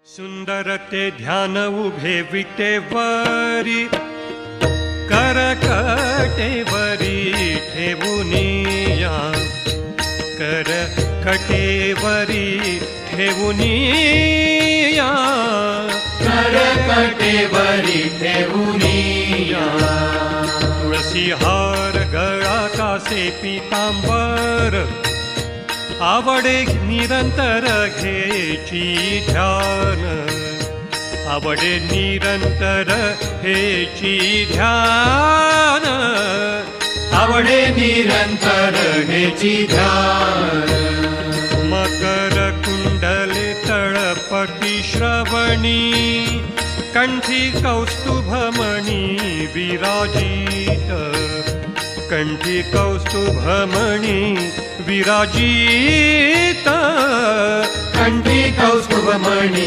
सुंदर ते ध्यान उभे विटेवरी करकटेवरी ठेवुनिया करकटेवरी ठेवुनिया करकटेवरी ठेवुनिया तुळसी हार गळा कासे पीतांबर आवडे निरंतर घेची ध्यान आवडे निरंतर हेची ध्यान आवडे निरंतर हेची ध्यान मकर कुंडले तळपटी श्रवणी कंठी कौस्तुभमणी विराजित कंठी कौस्तुभमणी विराजित कंठी कौस्तुभमणी